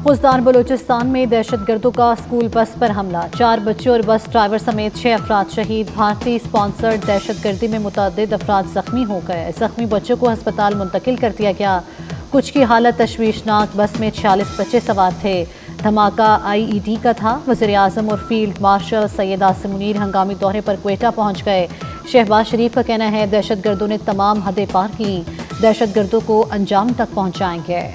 خوزدار بلوچستان میں دہشت گردوں کا اسکول بس پر حملہ، 4 بچے اور بس ڈرائیور سمیت 6 افراد شہید۔ بھارتی اسپانسرڈ دہشت گردی میں متعدد افراد زخمی ہو گئے، زخمی بچوں کو ہسپتال منتقل کر دیا گیا، کچھ کی حالت تشویشناک۔ بس میں 46 بچے سوار تھے۔ دھماکہ IED کا تھا۔ وزیر اعظم اور فیلڈ مارشل سید عاصم منیر ہنگامی دورے پر کوئٹہ پہنچ گئے۔ شہباز شریف کا کہنا ہے دہشت گردوں نے تمام حدیں پار کی، دہشت گردوں کو انجام تک پہنچائیں گے۔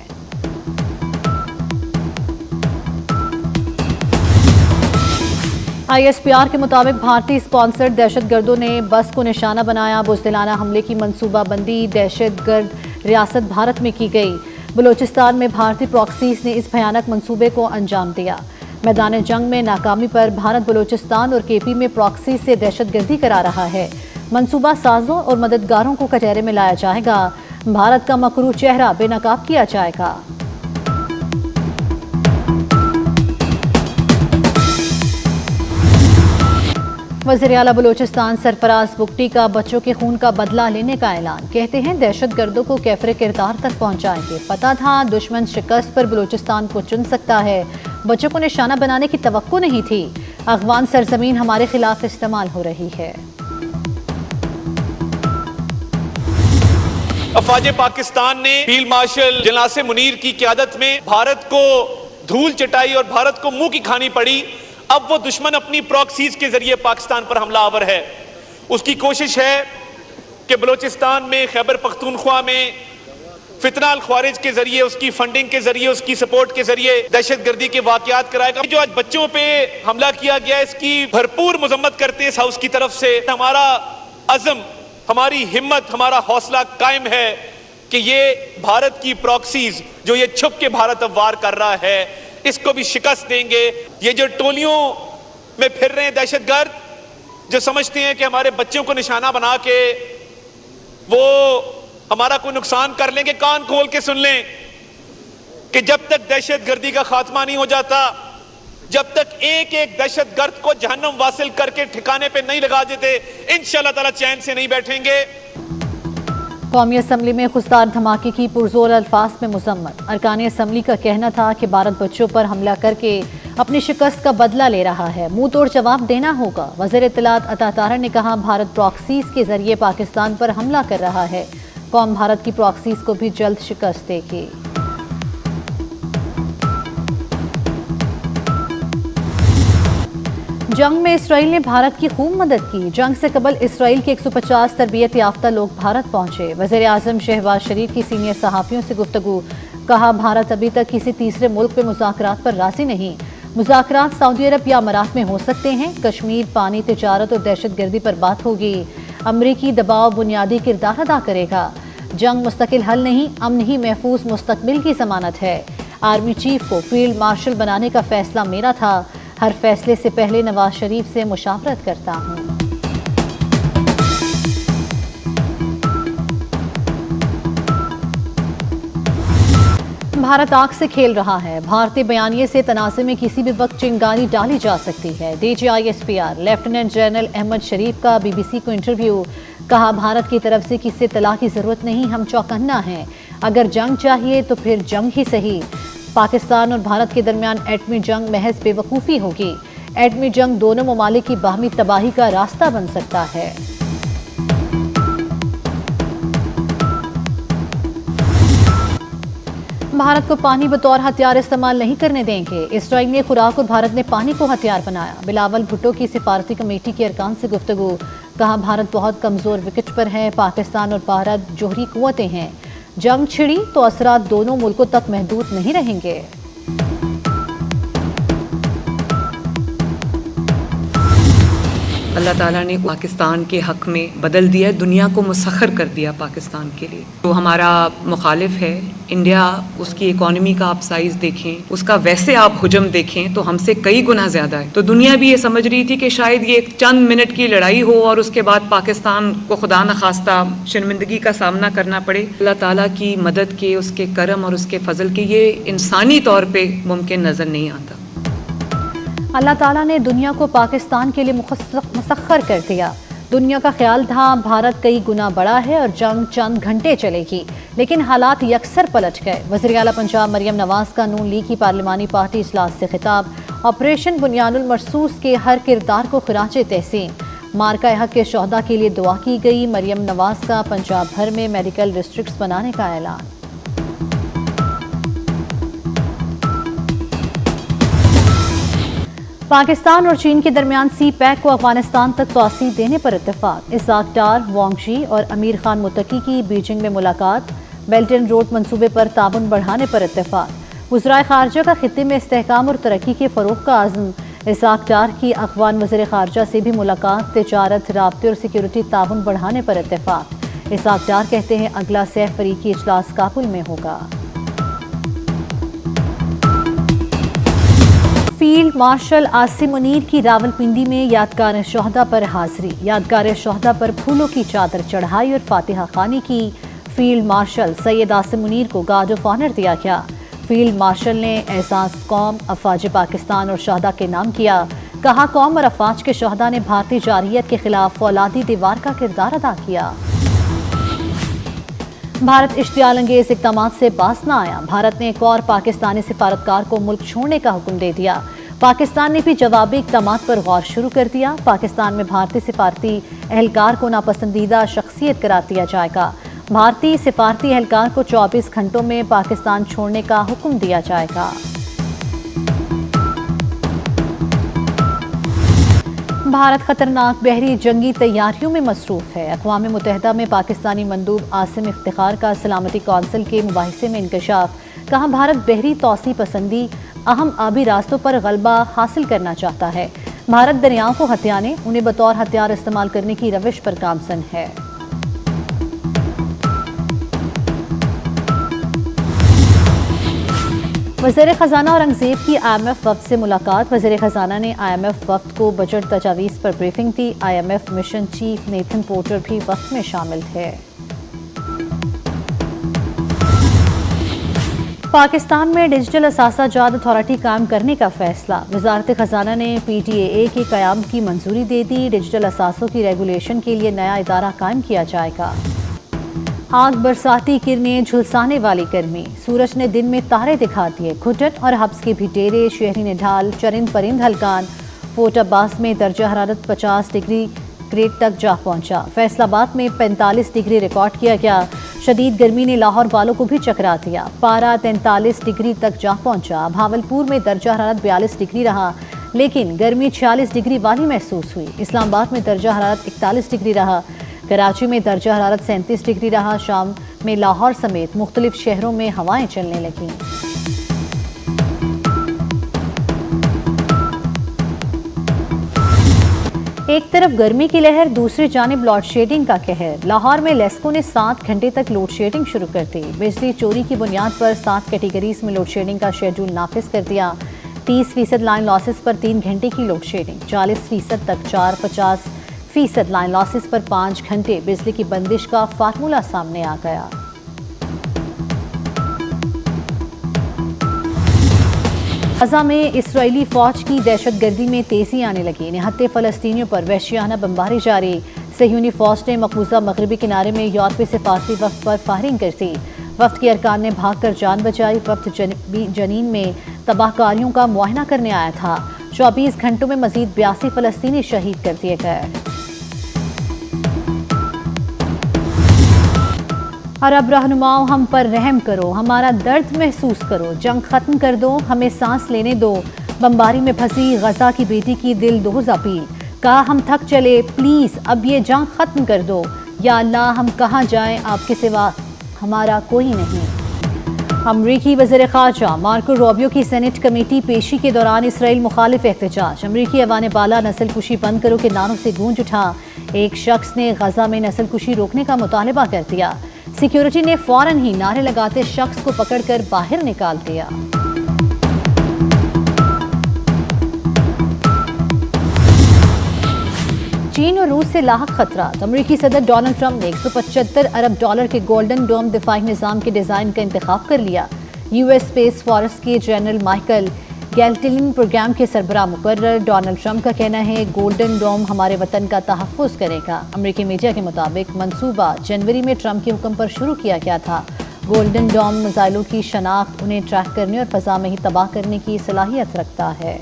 ISPR کے مطابق بھارتی اسپانسرڈ دہشت گردوں نے بس کو نشانہ بنایا۔ بزدلانہ حملے کی منصوبہ بندی دہشت گرد ریاست بھارت میں کی گئی۔ بلوچستان میں بھارتی پراکسیز نے اس بھیانک منصوبے کو انجام دیا۔ میدان جنگ میں ناکامی پر بھارت بلوچستان اور KP میں پراکسیز سے دہشت گردی کرا رہا ہے۔ منصوبہ سازوں اور مددگاروں کو کٹہرے میں لایا جائے گا۔ بھارت کا مکروہ چہرہ بے نقاب کیا جائے گا۔ وزیر اعلیٰ بلوچستان سرفراز بگٹی کا بچوں کے خون کا بدلہ لینے کا اعلان۔ کہتے ہیں دہشت گردوں کو کیفر کردار تک پہنچائیں گے۔ پتہ تھا دشمن شکست پر بلوچستان کو چن سکتا ہے، بچوں کو نشانہ بنانے کی توقع نہیں تھی۔ افغان سرزمین ہمارے خلاف استعمال ہو رہی ہے۔ افواج پاکستان نے field marshal general Asim Munir کی قیادت میں بھارت کو دھول چٹائی اور بھارت کو منہ کی کھانی پڑی۔ اب وہ دشمن اپنی پراکسیز کے ذریعے پاکستان پر حملہ آور ہے۔ اس کی کوشش ہے کہ بلوچستان میں خیبر پختونخوا میں فتنہ الخوارج کے ذریعے، اس کی فنڈنگ کے ذریعے، اس کی سپورٹ کے ذریعے دہشت گردی کے واقعات کرائے گا۔ جو آج بچوں پہ حملہ کیا گیا اس کی بھرپور مذمت کرتے ہیں اس ہاؤس کی طرف سے۔ ہمارا عزم، ہماری ہمت، ہمارا حوصلہ قائم ہے کہ یہ بھارت کی پراکسیز جو یہ چھپ کے بھارت اب وار کر رہا ہے اس کو بھی شکست دیں گے۔ یہ جو ٹولیوں میں پھر رہے ہیں دہشت گرد، جو سمجھتے ہیں کہ ہمارے بچوں کو نشانہ بنا کے وہ ہمارا کوئی نقصان کر لیں گے، کان کھول کے سن لیں کہ جب تک دہشت گردی کا خاتمہ نہیں ہو جاتا، جب تک ایک ایک دہشت گرد کو جہنم واصل کر کے ٹھکانے پہ نہیں لگا دیتے، انشاءاللہ تعالی چین سے نہیں بیٹھیں گے۔ قومی اسمبلی میں خوزدار دھماکے کی پرزور الفاظ میں مذمت۔ ارکان اسمبلی کا کہنا تھا کہ بھارت بچوں پر حملہ کر کے اپنی شکست کا بدلہ لے رہا ہے، منہ توڑ جواب دینا ہوگا۔ وزیر اطلاعات عطا طاہر نے کہا بھارت پراکسیز کے ذریعے پاکستان پر حملہ کر رہا ہے، قوم بھارت کی پراکسیز کو بھی جلد شکست دے گی۔ جنگ میں اسرائیل نے بھارت کی خوب مدد کی۔ جنگ سے قبل اسرائیل کے 150 تربیت یافتہ لوگ بھارت پہنچے۔ وزیر اعظم شہباز شریف کی سینئر صحافیوں سے گفتگو، کہا بھارت ابھی تک کسی تیسرے ملک پہ مذاکرات پر راضی نہیں۔ مذاکرات سعودی عرب یا امارات میں ہو سکتے ہیں۔ کشمیر، پانی، تجارت اور دہشت گردی پر بات ہوگی۔ امریکی دباؤ بنیادی کردار ادا کرے گا۔ جنگ مستقل حل نہیں، امن ہی محفوظ مستقبل کی ضمانت ہے۔ آرمی چیف کو فیلڈ مارشل بنانے کا فیصلہ میرا تھا، ہر فیصلے سے پہلے نواز شریف سے مشاورت کرتا ہوں۔ بھارت آگ سے کھیل رہا ہے، بھارتی بیانیے سے تنازع میں کسی بھی وقت چنگاری ڈالی جا سکتی ہے۔ DG ISPR lieutenant general Ahmed Sharif کا BBC کو انٹرویو، کہا بھارت کی طرف سے کسی اطلاع کی ضرورت نہیں، ہم چوکنا ہیں، اگر جنگ چاہیے تو پھر جنگ ہی صحیح۔ پاکستان اور بھارت کے درمیان ایٹمی جنگ محض بے وقوفی ہوگی، ایٹمی جنگ دونوں ممالک کی باہمی تباہی کا راستہ بن سکتا ہے۔ بھارت کو پانی بطور ہتھیار استعمال نہیں کرنے دیں گے، اسرائیل نے خوراک اور بھارت نے پانی کو ہتھیار بنایا۔ بلاول بھٹو کی سفارتی کمیٹی کے ارکان سے گفتگو، کہا بھارت بہت کمزور وکٹ پر ہے، پاکستان اور بھارت جوہری قوتیں ہیں، جنگ چھڑی تو اثرات دونوں ملکوں تک محدود نہیں رہیں گے۔ اللہ تعالیٰ نے پاکستان کے حق میں بدل دیا، دنیا کو مسخر کر دیا پاکستان کے لیے۔ تو ہمارا مخالف ہے انڈیا، اس کی اکانومی کا آپ سائز دیکھیں، اس کا ویسے آپ حجم دیکھیں تو ہم سے کئی گنا زیادہ ہے۔ تو دنیا بھی یہ سمجھ رہی تھی کہ شاید یہ ایک چند منٹ کی لڑائی ہو اور اس کے بعد پاکستان کو خدا نخواستہ شرمندگی کا سامنا کرنا پڑے۔ اللہ تعالیٰ کی مدد کے، اس کے کرم اور اس کے فضل کے یہ انسانی طور پہ ممکن نظر نہیں آتا۔ اللہ تعالیٰ نے دنیا کو پاکستان کے لیے مسخر کر دیا۔ دنیا کا خیال تھا بھارت کئی گنا بڑا ہے اور جنگ چند گھنٹے چلے گی، لیکن حالات یکسر پلٹ گئے۔ وزیر اعلیٰ پنجاب مریم نواز کا نون لیگ کی پارلیمانی پارٹی اجلاس سے خطاب، آپریشن بنیان المرصوص کے ہر کردار کو خراج تحسین۔ مارکہ حق کے شہداء کے لیے دعا کی گئی۔ مریم نواز کا پنجاب بھر میں میڈیکل ڈسٹرکٹس بنانے کا اعلان۔ پاکستان اور چین کے درمیان سی پیک کو افغانستان تک توسیع دینے پر اتفاق۔ اسحاق ڈار، وانگ جی اور امیر خان متقی کی بیجنگ میں ملاقات۔ بیلٹ اینڈ روڈ منصوبے پر تعاون بڑھانے پر اتفاق۔ وزرائے خارجہ کا خطے میں استحکام اور ترقی کے فروغ کا عزم۔ اسحاق ڈار کی افغان وزیر خارجہ سے بھی ملاقات۔ تجارت، رابطے اور سیکیورٹی تعاون بڑھانے پر اتفاق۔ اسحاق ڈار کہتے ہیں اگلا سہ فریقی اجلاس کابل میں ہوگا۔ فیلڈ مارشل عاصم منیر کی راولپنڈی میں یادگار شہداء پر حاضری۔ یادگار شہداء پر پھولوں کی چادر چڑھائی اور فاتحہ خوانی کی۔ فیلڈ مارشل سید عاصم منیر کو گارڈ آف آنر دیا گیا۔ فیلڈ مارشل نے اعزاز قوم، افواج پاکستان اور شہداء کے نام کیا۔ کہا قوم اور افواج کے شہداء نے بھارتی جارحیت کے خلاف فولادی دیوار کا کردار ادا کیا۔ بھارت اشتعال انگیز اقدامات سے باز نہ آیا۔ بھارت نے ایک اور پاکستانی سفارتکار کو ملک چھوڑنے کا حکم دے دیا۔ پاکستان نے بھی جوابی اقدامات پر غور شروع کر دیا۔ پاکستان میں بھارتی سفارتی اہلکار کو ناپسندیدہ شخصیت قرار دیا جائے گا۔ بھارتی سفارتی اہلکار کو 24 گھنٹوں میں پاکستان چھوڑنے کا حکم دیا جائے گا۔ بھارت خطرناک بحری جنگی تیاریوں میں مصروف ہے۔ اقوام متحدہ میں پاکستانی مندوب عاصم افتخار کا سلامتی کونسل کے مباحثے میں انکشاف۔ کہا بھارت بحری توسیع پسندی اہم آبی راستوں پر غلبہ حاصل کرنا چاہتا ہے۔ بھارت دریاؤں کو ہتھیانے، انہیں بطور ہتھیار استعمال کرنے کی روش پر گامزن ہے۔ وزیر خزانہ اورنگزیب کی آئی ایم ایف وفد سے ملاقات۔ وزیر خزانہ نے آئی ایم ایف وفد کو بجٹ تجاویز پر بریفنگ دی۔ I M F mission chief Nathan Porter بھی وفد میں شامل تھے۔ پاکستان میں ڈیجیٹل اثاثہ جات اتھارٹی قائم کرنے کا فیصلہ۔ وزارت خزانہ نے پی ٹی اے کے قیام کی منظوری دے دی۔ ڈیجیٹل اثاثوں کی ریگولیشن کے لیے نیا ادارہ قائم کیا جائے گا۔ آگ برساتی کرنیں جھلسانے والی گرمی۔ سورج نے دن میں تارے دکھا دیے۔ گھٹن اور حبس کے بھی ڈیرے، شہری نے ڈھال، چرند پرند ہلکان۔ فورٹ عباس میں درجہ حرارت 50 ڈگری گریڈ تک جا پہنچا۔ فیصل آباد میں 45 ڈگری ریکارڈ کیا گیا۔ شدید گرمی نے لاہور والوں کو بھی چکرا دیا۔ پارہ 43 ڈگری تک جا پہنچا۔ بھاولپور میں درجہ حرارت 42 ڈگری رہا، لیکن گرمی 46 ڈگری والی محسوس ہوئی۔ اسلام آباد میں درجہ حرارت 41 ڈگری رہا۔ کراچی میں درجہ حرارت 37 ڈگری رہا۔ شام میں لاہور سمیت مختلف شہروں میں ہوائیں چلنے لگیں۔ ایک طرف گرمی کی لہر، دوسری جانب لوڈ شیڈنگ کا قہر۔ لاہور میں لیسکو نے 7 گھنٹے تک لوڈ شیڈنگ شروع کر دی۔ بجلی چوری کی بنیاد پر 7 کیٹیگریز میں لوڈ شیڈنگ کا شیڈول نافذ کر دیا۔ 30% لائن لاسز پر 3 گھنٹے کی لوڈ شیڈنگ، 40% تک 4، 50% لائن لاسز پر 5 گھنٹے بجلی کی بندش کا فارمولہ سامنے آ گیا۔ غزہ میں اسرائیلی فوج کی دہشت گردی میں تیزی آنے لگی۔ نہتے فلسطینیوں پر وحشیانہ بمباری جاری۔ صہیونی فوج نے مقبوضہ مغربی کنارے میں یورپی سفارتی وفد پر فائرنگ کر دی۔ وفد کے ارکان نے بھاگ کر جان بچائی۔ وفد جنین میں تباہ کاریوں کا معائنہ کرنے آیا تھا۔ 24 گھنٹوں میں مزید 82 فلسطینی شہید کر دیے گئے۔ عرب رہنماؤں، ہم پر رحم کرو، ہمارا درد محسوس کرو، جنگ ختم کر دو، ہمیں سانس لینے دو۔ بمباری میں پھنسی غزہ کی بیٹی کی دل دوز اپیل۔ کہا ہم تھک چلے، پلیز اب یہ جنگ ختم کر دو۔ یا اللہ ہم کہاں جائیں، آپ کے سوا ہمارا کوئی نہیں۔ امریکی وزیر خارجہ مارکو روبیو کی سینٹ کمیٹی پیشی کے دوران اسرائیل مخالف احتجاج۔ امریکی ایوان بالا نسل کشی بند کرو کے نعروں سے گونج اٹھا۔ ایک شخص نے غزہ میں نسل کشی روکنے کا مطالبہ کر دیا۔ سیکیورٹی نے فوراً ہی نعرے لگاتے شخص کو پکڑ کر باہر نکال دیا۔ چین اور روس سے لاحق خطرات۔ امریکی صدر ڈونلڈ ٹرمپ نے 175 ارب ڈالر کے گولڈن ڈوم دفاعی نظام کے ڈیزائن کا انتخاب کر لیا۔ یو ایس اسپیس فورس کے جنرل مائیکل گیلٹلین پروگرام کے سربراہ مقرر، ڈونلڈ ٹرمپ کا کہنا ہے گولڈن ڈوم ہمارے وطن کا تحفظ کرے گا۔ امریکی میڈیا کے مطابق منصوبہ جنوری میں ٹرمپ کے حکم پر شروع کیا گیا تھا۔ گولڈن ڈوم میزائلوں کی شناخت، انہیں ٹریک کرنے اور فضا میں ہی تباہ کرنے کی صلاحیت رکھتا ہے۔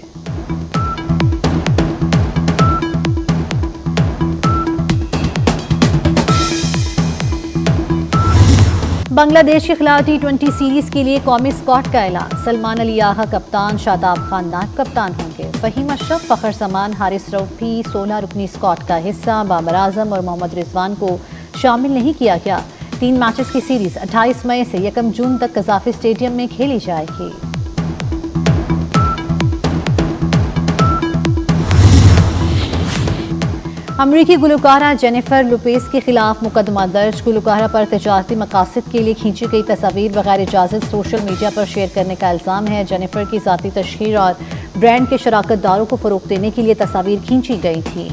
بنگلہ دیش کے خلاف T20 سیریز کے لیے قومی اسکواڈ کا اعلان، سلمان علی آغا کپتان، شاداب خان نائب کپتان ہوں گے، فہیم اشرف، فخر زمان، حارث رؤف بھی 16 رکنی اسکواڈ کا حصہ۔ بابر اعظم اور محمد رضوان کو شامل نہیں کیا گیا۔ 3 میچز کی سیریز 28 مئی سے 1 جون تک قذافی اسٹیڈیم میں کھیلی جائے گی۔ امریکی گلوکارہ جینیفر لوپیز کے خلاف مقدمہ درج، گلوکارہ پر تجارتی مقاصد کے لیے کھینچی گئی تصاویر بغیر اجازت سوشل میڈیا پر شیئر کرنے کا الزام ہے۔ جینیفر کی ذاتی تشہیر اور برانڈ کے شراکت داروں کو فروغ دینے کے لیے تصاویر کھینچی گئی تھیں۔